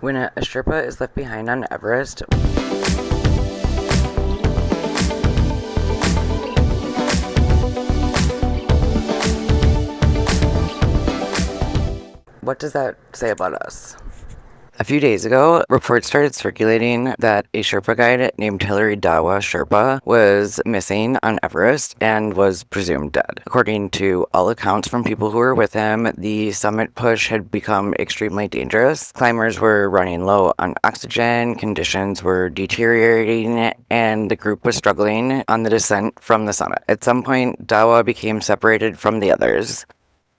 When a Sherpa is left behind on Everest, what does that say about us? A few days ago, reports started circulating that a Sherpa guide named Hillary Dawa Sherpa was missing on Everest and was presumed dead. According to all accounts from people who were with him, the summit push had become extremely dangerous. Climbers were running low on oxygen, conditions were deteriorating, and the group was struggling on the descent from the summit. At some point, Dawa became separated from the others.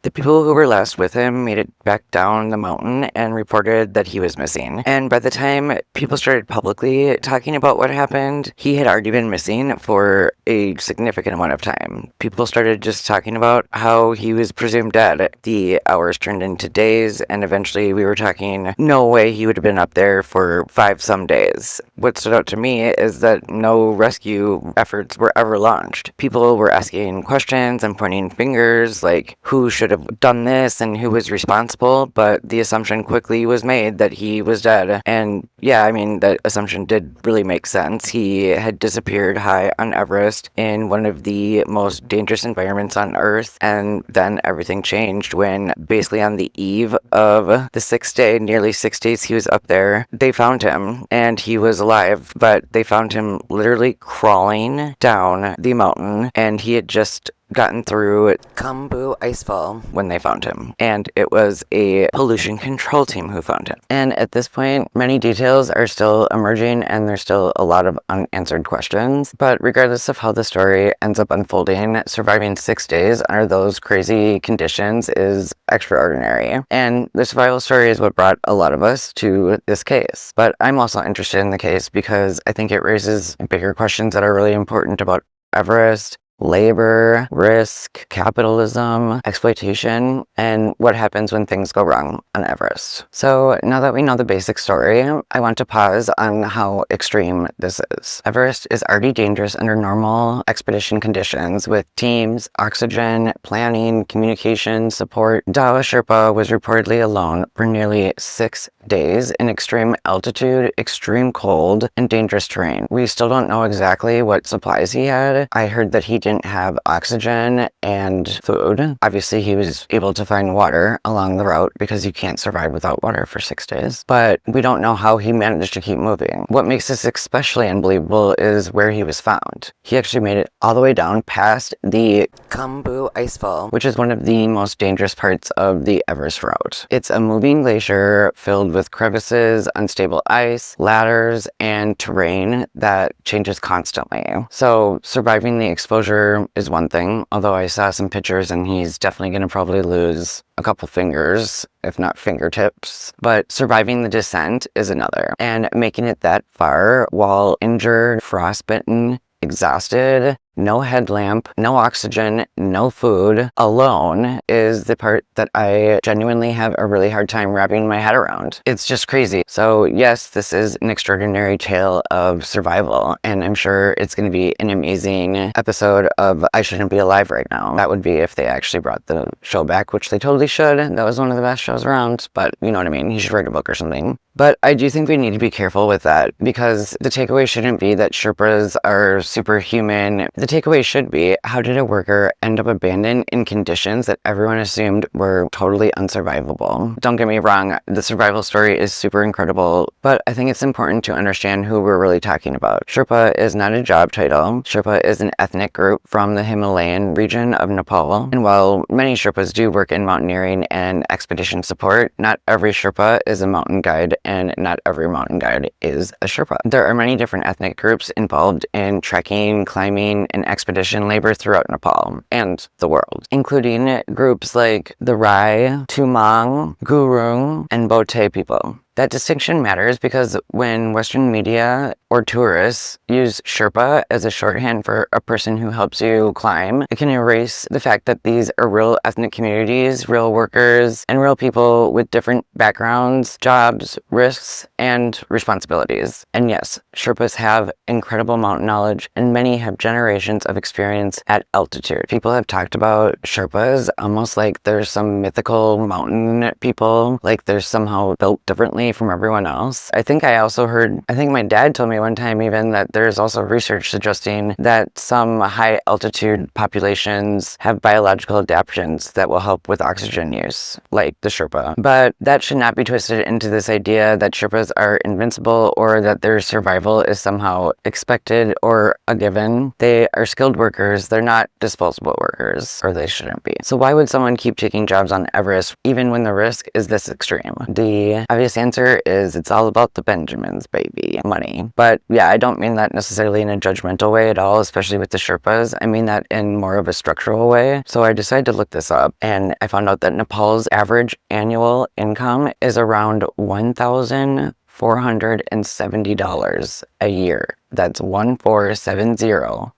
The people who were last with him made it back down the mountain and reported that he was missing. And by the time people started publicly talking about what happened, he had already been missing for a significant amount of time. People started just talking about how he was presumed dead. The hours turned into days, and eventually we were talking, no way he would have been up there for 5 some days. What stood out to me is that no rescue efforts were ever launched. People were asking questions and pointing fingers, like, who should have done this and who was responsible, but the assumption quickly was made that he was dead. And yeah, I mean, that assumption did really make sense. He had disappeared high on Everest in one of the most dangerous environments on Earth, and then everything changed when, basically on the eve of the 6th day, nearly 6 days he was up there, they found him, and he was alive, but they found him literally crawling down the mountain, and he had just gotten through Kambu Icefall when they found him, and it was a pollution control team who found him. And at this point, many details are still emerging, and there's still a lot of unanswered questions. But regardless of how the story ends up unfolding, surviving 6 days under those crazy conditions is extraordinary. And the survival story is what brought a lot of us to this case. But I'm also interested in the case because I think it raises bigger questions that are really important about Everest, labor, risk, capitalism, exploitation, and what happens when things go wrong on Everest. So now that we know the basic story, I want to pause on how extreme this is. Everest is already dangerous under normal expedition conditions with teams, oxygen, planning, communication, support. Dawa Sherpa was reportedly alone for nearly 6 days in extreme altitude, extreme cold, and dangerous terrain. We still don't know exactly what supplies he had. I heard that he didn't have oxygen and food. Obviously, he was able to find water along the route because you can't survive without water for 6 days. But we don't know how he managed to keep moving. What makes this especially unbelievable is where he was found. He actually made it all the way down past the Kambu Icefall, which is one of the most dangerous parts of the Everest route. It's a moving glacier filled with crevices, unstable ice, ladders, and terrain that changes constantly. So surviving the exposure is one thing, although I saw some pictures and he's definitely going to probably lose a couple fingers, if not fingertips. But surviving the descent is another. And making it that far while injured, frostbitten, exhausted, no headlamp, no oxygen, no food, alone is the part that I genuinely have a really hard time wrapping my head around. It's just crazy. So yes, this is an extraordinary tale of survival, and I'm sure it's going to be an amazing episode of I Shouldn't Be Alive Right Now. That would be if they actually brought the show back, which they totally should. That was one of the best shows around, but you know what I mean. You should write a book or something. But I do think we need to be careful with that, because the takeaway shouldn't be that Sherpas are superhuman. The takeaway should be, how did a worker end up abandoned in conditions that everyone assumed were totally unsurvivable? Don't get me wrong, the survival story is super incredible, but I think it's important to understand who we're really talking about. Sherpa is not a job title. Sherpa is an ethnic group from the Himalayan region of Nepal. And while many Sherpas do work in mountaineering and expedition support, not every Sherpa is a mountain guide, and not every mountain guide is a Sherpa. There are many different ethnic groups involved in trekking, climbing, and expedition labor throughout Nepal and the world, including groups like the Rai, Tumang, Gurung, and Bote people. That distinction matters because when Western media or tourists use Sherpa as a shorthand for a person who helps you climb, it can erase the fact that these are real ethnic communities, real workers, and real people with different backgrounds, jobs, risks, and responsibilities. And yes, Sherpas have incredible mountain knowledge, and many have generations of experience at altitude. People have talked about Sherpas almost like there's some mythical mountain people, like they're somehow built differently money from everyone else. I think my dad told me one time even that there's also research suggesting that some high altitude populations have biological adaptations that will help with oxygen use, like the Sherpa. But that should not be twisted into this idea that Sherpas are invincible or that their survival is somehow expected or a given. They are skilled workers. They're not disposable workers, or they shouldn't be. So why would someone keep taking jobs on Everest even when the risk is this extreme? The obvious answer is it's all about the Benjamins, baby. Money. But yeah, I don't mean that necessarily in a judgmental way at all, especially with the Sherpas. I mean that in more of a structural way. So I decided to look this up, and I found out that Nepal's average annual income is around $1,470 a year. That's 1470.00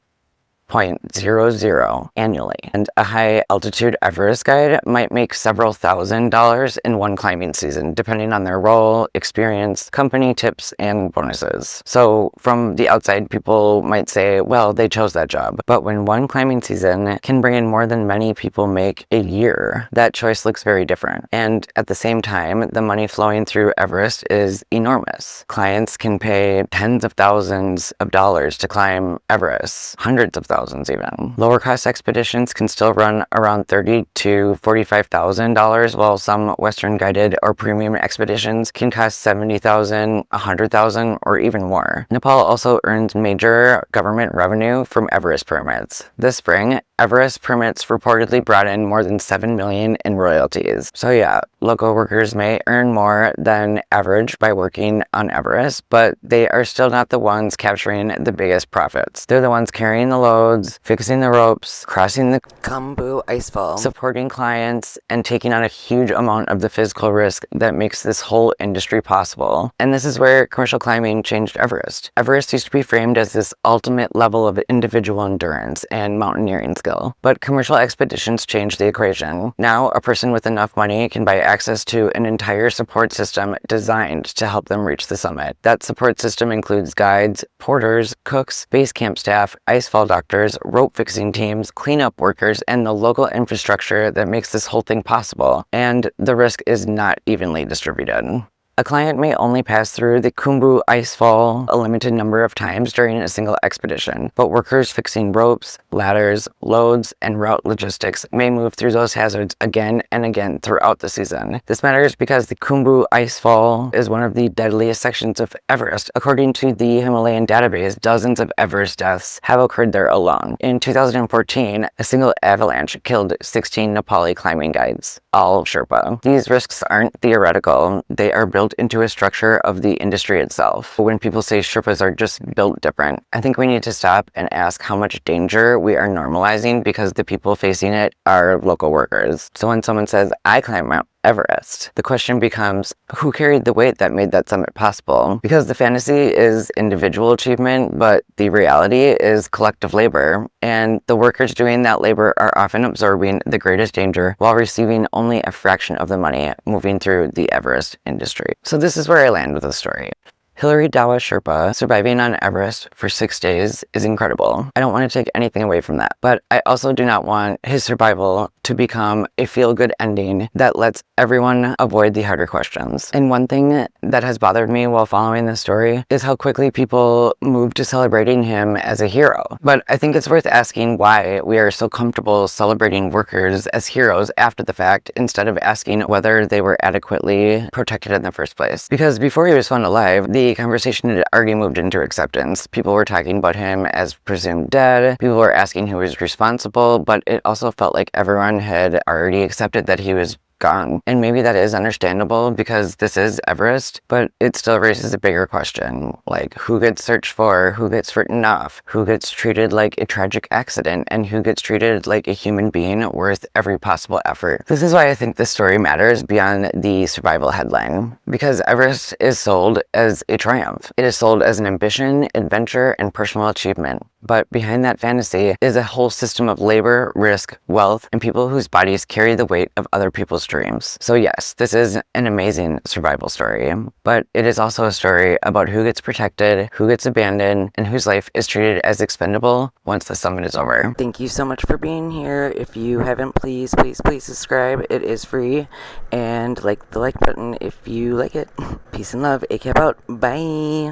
annually. And a high altitude Everest guide might make several $1,000s in one climbing season, depending on their role, experience, company tips, and bonuses. So from the outside, people might say, well, they chose that job. But when one climbing season can bring in more than many people make a year, that choice looks very different. And at the same time, the money flowing through Everest is enormous. Clients can pay tens of thousands of dollars to climb Everest, hundreds of thousands even. Lower cost expeditions can still run around $30,000 to $45,000, while some Western guided or premium expeditions can cost $70,000, $100,000, or even more. Nepal also earns major government revenue from Everest permits. This spring, Everest permits reportedly brought in more than $7 million in royalties. So yeah, local workers may earn more than average by working on Everest, but they are still not the ones capturing the biggest profits. They're the ones carrying the loads, fixing the ropes, crossing the Khumbu icefall, supporting clients, and taking on a huge amount of the physical risk that makes this whole industry possible. And this is where commercial climbing changed Everest. Everest used to be framed as this ultimate level of individual endurance and mountaineering skill. But commercial expeditions changed the equation. Now, a person with enough money can buy access to an entire support system designed to help them reach the summit. That support system includes guides, porters, cooks, base camp staff, icefall doctors, rope fixing teams, cleanup workers, and the local infrastructure that makes this whole thing possible. And the risk is not evenly distributed. A client may only pass through the Khumbu icefall a limited number of times during a single expedition, but workers fixing ropes, ladders, loads, and route logistics may move through those hazards again and again throughout the season. This matters because the Khumbu icefall is one of the deadliest sections of Everest. According to the Himalayan database, dozens of Everest deaths have occurred there alone. In 2014, a single avalanche killed 16 Nepali climbing guides, all Sherpa. These risks aren't theoretical, they are built into a structure of the industry itself. When people say Sherpas are just built different, I think we need to stop and ask how much danger we are normalizing because the people facing it are local workers. So when someone says, I climb Mount Everest, the question becomes, who carried the weight that made that summit possible? Because the fantasy is individual achievement, but the reality is collective labor, and the workers doing that labor are often absorbing the greatest danger while receiving only a fraction of the money moving through the Everest industry. So this is where I land with the story. Hillary Dawa Sherpa surviving on Everest for 6 days is incredible. I don't want to take anything away from that, but I also do not want his survival to become a feel-good ending that lets everyone avoid the harder questions. And one thing that has bothered me while following this story is how quickly people move to celebrating him as a hero. But I think it's worth asking why we are so comfortable celebrating workers as heroes after the fact instead of asking whether they were adequately protected in the first place. Because before he was found alive, the conversation had already moved into acceptance. People were talking about him as presumed dead. People were asking who was responsible, but it also felt like everyone had already accepted that he was gone. And maybe that is understandable because this is Everest, but it still raises a bigger question, like who gets searched for, who gets written off, who gets treated like a tragic accident, and who gets treated like a human being worth every possible effort. This is why I think this story matters beyond the survival headline, because Everest is sold as a triumph. It is sold as an ambition, adventure, and personal achievement. But behind that fantasy is a whole system of labor, risk, wealth, and people whose bodies carry the weight of other people's dreams. So yes, this is an amazing survival story, but it is also a story about who gets protected, who gets abandoned, and whose life is treated as expendable once the summit is over. Thank you so much for being here. If you haven't, please subscribe. It is free. And like the like button if you like it. Peace and love. ACAP out. Bye.